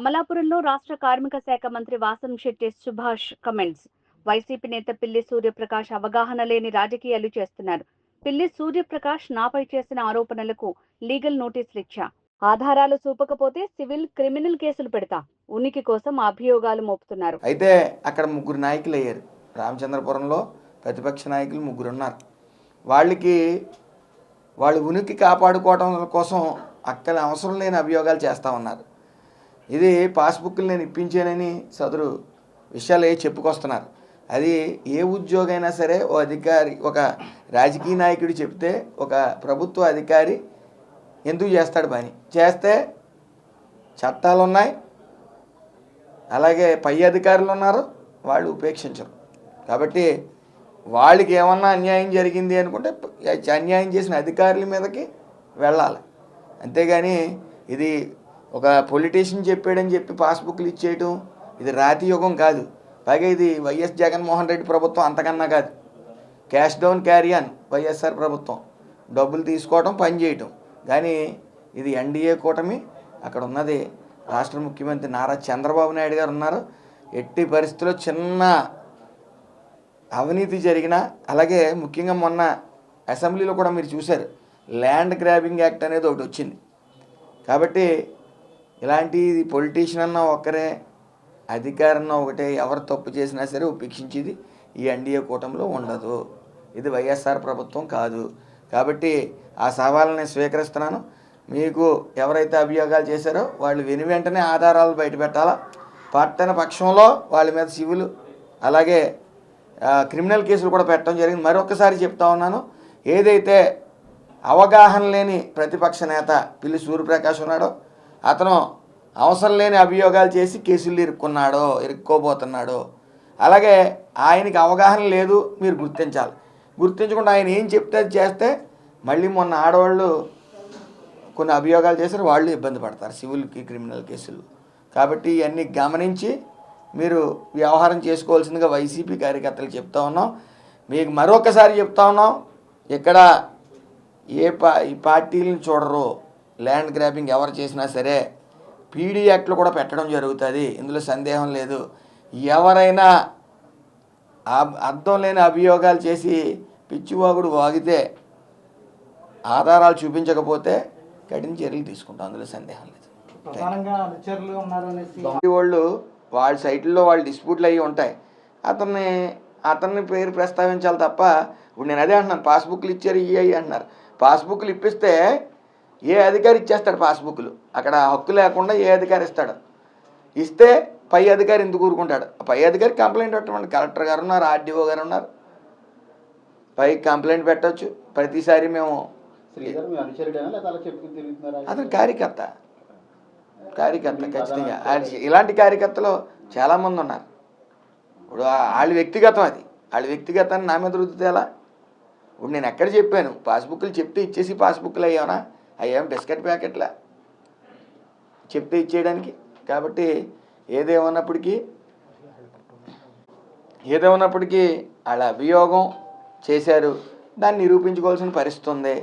అమలాపురంలో రాష్ట్ర కార్మిక శాఖ మంత్రి వాసంశెట్టి సుభాష్ కమెంట్స్. వైసీపీ నేత పిల్లి సూర్యప్రకాష్ అవగాహన లేని రాజకీయాలు చేస్తున్నారు. పిల్లి సూర్యప్రకాష్ నాపై చేసిన ఆరోపణలకు లీగల్ నోటీసులు ఇచ్చా. ఆధారాలు చూపకపోతే సివిల్, క్రిమినల్ కేసులు పెడతా. ఉనికి కోసం అభియోగాలు మోపుతున్నారు. అయితే అక్కడ ముగ్గురు నాయకులు అయ్యారు. రామచంద్రపురంలో ప్రతిపక్ష నాయకులు ముగ్గురు ఉన్నారు. వాళ్ళ ఉనికి కాపాడుకోవడం కోసం అక్కడ అవసరం లేని అభియోగాలు చేస్తూ ఉన్నారు. ఇది పాస్బుక్లు నేను ఇప్పించానని సదరు విషయాలు చెప్పుకొస్తున్నారు. అది ఏ ఉద్యోగైనా సరే ఓ అధికారి, ఒక రాజకీయ నాయకుడు చెప్తే ఒక ప్రభుత్వ అధికారి ఎందుకు చేస్తాడు పని? చేస్తే చట్టాలు ఉన్నాయి, అలాగే పై అధికారులు ఉన్నారు, వాళ్ళు ఉపేక్షించరు. కాబట్టి వాళ్ళకి ఏమన్నా అన్యాయం జరిగింది అనుకుంటే అన్యాయం చేసిన అధికారుల మీదకి వెళ్ళాలి. అంతేగాని ఇది ఒక పొలిటీషియన్ చెప్పాడని చెప్పి పాస్బుక్లు ఇచ్చేయటం ఇది రాతి యుగం కాదు. పైగా ఇది వైఎస్ జగన్మోహన్ రెడ్డి ప్రభుత్వం అంతకన్నా కాదు. Cash down carry on YSR ప్రభుత్వం, డబ్బులు తీసుకోవడం, పని చేయటం. కానీ ఇది ఎన్డీఏ కూటమి. అక్కడ ఉన్నది రాష్ట్ర ముఖ్యమంత్రి నారా చంద్రబాబు నాయుడు గారు ఉన్నారు. ఎట్టి పరిస్థితుల్లో చిన్న అవినీతి జరిగినా, అలాగే ముఖ్యంగా మొన్న అసెంబ్లీలో కూడా మీరు చూశారు, ల్యాండ్ గ్రాబింగ్ యాక్ట్ అనేది ఒకటి వచ్చింది. కాబట్టి ఇలాంటి పొలిటీషియన్ అన్న ఒకరే, అధికారన్న ఒకటే, ఎవరు తప్పు చేసినా సరే ఉపేక్షించేది ఈ ఎన్డీఏ కూటమిలో ఉండదు. ఇది వైఎస్ఆర్ ప్రభుత్వం కాదు. కాబట్టి ఆ సవాళ్ళని స్వీకరిస్తున్నాను. మీకు ఎవరైతే అభియోగాలు చేశారో వాళ్ళు వెంటనే ఆధారాలు బయటపెట్టాలా. పట్టణ పక్షంలో వాళ్ళ మీద సివిల్, అలాగే క్రిమినల్ కేసులు కూడా పెట్టడం జరిగింది. మరొకసారి చెప్తా ఉన్నాను, ఏదైతే అవగాహన లేని ప్రతిపక్ష నేత పిల్లి సూర్యప్రకాష్ ఉన్నాడో అతను అవసరం లేని అభియోగాలు చేసి కేసులు ఇరుక్కోబోతున్నాడు. అలాగే ఆయనకి అవగాహన లేదు, మీరు గుర్తించాలి. గుర్తించకుండా ఆయన ఏం చెప్తే అది చేస్తే మళ్ళీ మొన్న ఆడవాళ్ళు కొన్ని అభియోగాలు చేశారు, వాళ్ళు ఇబ్బంది పడతారు సివిల్కి, క్రిమినల్ కేసులు. కాబట్టి ఇవన్నీ గమనించి మీరు వ్యవహారం చేసుకోవాల్సిందిగా వైసీపీ కార్యకర్తలు చెప్తా ఉన్నాం. మీకు మరొకసారి చెప్తా ఉన్నాం, ఇక్కడ ఈ పార్టీలను చూడరు. ల్యాండ్ గ్రాబింగ్ ఎవరు చేసినా సరే పీడీ యాక్ట్లు కూడా పెట్టడం జరుగుతుంది, ఇందులో సందేహం లేదు. ఎవరైనా అర్థం లేని అభియోగాలు చేసి పిచ్చివాగుడు వాగితే, ఆధారాలు చూపించకపోతే కఠిన చర్యలు తీసుకుంటాం, అందులో సందేహం లేదు. వాళ్ళ సైట్లో వాళ్ళు డిస్ప్యూట్లు అయ్యి ఉంటాయి, అతన్ని పేరు ప్రస్తావించాలి తప్ప. ఇప్పుడు నేను అదే అంటున్నాను, పాస్బుక్లు ఇచ్చారు ఇవి అంటున్నారు. పాస్బుక్లు ఇప్పిస్తే ఏ అధికారి ఇచ్చేస్తాడు పాస్బుక్లు? అక్కడ హక్కు లేకుండా ఏ అధికారి ఇస్తాడు? ఇస్తే పై అధికారి ఎందుకు ఊరుకుంటాడు? పై అధికారి కంప్లైంట్ పెట్టమండి. కలెక్టర్ గారు ఉన్నారు, ఆర్డీఓ గారు ఉన్నారు, పైకి కంప్లైంట్ పెట్టవచ్చు. ప్రతిసారి మేము అతను కార్యకర్త ఖచ్చితంగా. ఇలాంటి కార్యకర్తలు చాలామంది ఉన్నారు. ఇప్పుడు వాళ్ళ వ్యక్తిగతం, అది వాళ్ళ వ్యక్తిగతాన్ని నా మీద రుద్దితే ఎలా? ఇప్పుడు నేను ఎక్కడ చెప్పాను, పాస్బుక్లు చెప్తే ఇచ్చేసి పాస్బుక్లు అయ్యామనా? అయ్యాం బిస్కెట్ ప్యాకెట్లా చెప్తే ఇచ్చేయడానికి. కాబట్టి ఏదేమన్నప్పటికీ వాళ్ళ అభియోగం చేశారు, దాన్ని నిరూపించుకోవాల్సిన పరిస్థితి ఉంది.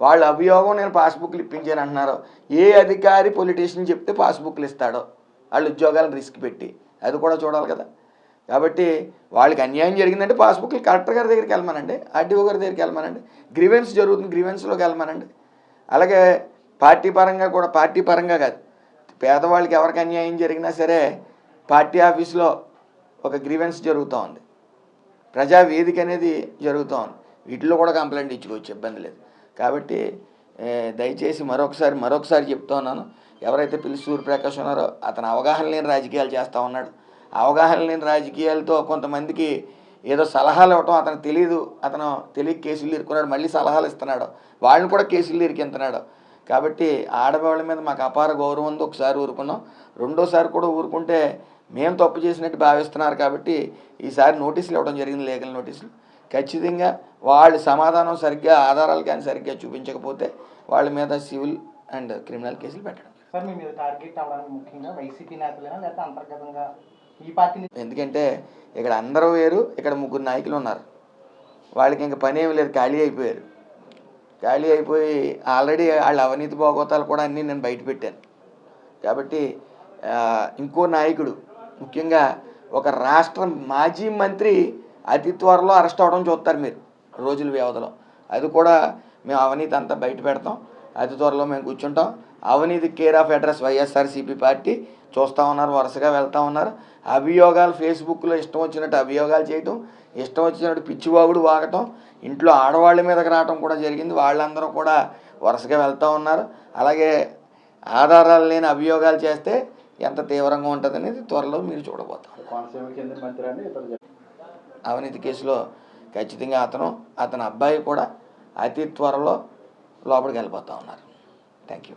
వాళ్ళ అభియోగం నేను పాస్బుక్లు ఇప్పించాను అంటున్నారు. ఏ అధికారి పొలిటీషియన్ చెప్తే పాస్బుక్లు ఇస్తాడో వాళ్ళ ఉద్యోగాలను రిస్క్ పెట్టి, అది కూడా చూడాలి కదా. కాబట్టి వాళ్ళకి అన్యాయం జరిగిందంటే పాస్బుక్లు కలెక్టర్ గారి దగ్గరికి వెళ్ళమనండి, ఆర్డీఓ గారి దగ్గరికి వెళ్ళమనండి, గ్రీవెన్స్ జరుగుతుంది గ్రీవెన్స్లోకి వెళ్ళమనండి. అలాగే పార్టీ పరంగా కాదు, పేదవాళ్ళకి ఎవరికి అన్యాయం జరిగినా సరే పార్టీ ఆఫీస్లో ఒక గ్రీవెన్స్ జరుగుతూ ఉంది, ప్రజా వేదిక అనేది జరుగుతూ ఉంది, వీటిలో కూడా కంప్లైంట్ ఇచ్చుకోవచ్చు, ఇబ్బంది లేదు. కాబట్టి దయచేసి మరొకసారి చెప్తా ఉన్నాను, ఎవరైతే పిల్లి సూర్యప్రకాష్ ఉన్నారో అతను అవగాహన లేని రాజకీయాలు చేస్తూ ఉన్నాడు. అవగాహన లేని రాజకీయాలతో కొంతమందికి ఏదో సలహాలు ఇవ్వటం అతనికి తెలియదు, అతను తెలియక కేసులు ఇరుక్కున్నాడు, మళ్ళీ సలహాలు ఇస్తున్నాడు, వాళ్ళని కూడా కేసులు ఇరికిస్తున్నాడు. కాబట్టి ఆడవాళ్ళ మీద మాకు అపార గౌరవం ఉంది. ఒకసారి ఊరుకున్నాం, రెండోసారి కూడా ఊరుకుంటే మేము తప్పు చేసినట్టు భావిస్తున్నారు. కాబట్టి ఈసారి నోటీసులు ఇవ్వడం జరిగింది, లీగల్ నోటీసులు. ఖచ్చితంగా వాళ్ళు సమాధానం సరిగ్గా, ఆధారాలు కానీ సరిగ్గా చూపించకపోతే వాళ్ళ మీద సివిల్ అండ్ క్రిమినల్ కేసులు పెట్టడం. ఎందుకంటే ఇక్కడ అందరూ వేరు, ఇక్కడ ముగ్గురు నాయకులు ఉన్నారు, వాళ్ళకి ఇంకా పని ఏమి లేదు, ఖాళీ అయిపోయి ఆల్రెడీ వాళ్ళ అవినీతి భోగోతాలు కూడా అన్నీ నేను బయట పెట్టాను. కాబట్టి ఇంకో నాయకుడు, ముఖ్యంగా ఒక రాష్ట్ర మాజీ మంత్రి అతి త్వరలో అరెస్ట్ అవ్వడం చూస్తారు మీరు రోజుల వ్యవధిలో. అది కూడా మేము అవినీతి అంతా బయట పెడతాం, అతి త్వరలో మేము కూర్చుంటాం. అవినీతి care of address YSRCP party చూస్తూ ఉన్నారు, వరుసగా వెళ్తూ ఉన్నారు. అభియోగాలు ఫేస్బుక్లో ఇష్టం వచ్చినట్టు అభియోగాలు చేయటం, ఇష్టం వచ్చినట్టు పిచ్చివాగుడు వాగటం, ఇంట్లో ఆడవాళ్ళ మీదకి రావటం కూడా జరిగింది. వాళ్ళందరూ కూడా వరుసగా వెళ్తూ ఉన్నారు. అలాగే ఆధారాలు లేని అభియోగాలు చేస్తే ఎంత తీవ్రంగా ఉంటుంది అనేది త్వరలో మీరు చూడబోతాం. అవినీతి కేసులో ఖచ్చితంగా అతని అబ్బాయి కూడా అతి త్వరలో లోపలికి వెళ్ళిపోతూ ఉన్నారు. Thank you.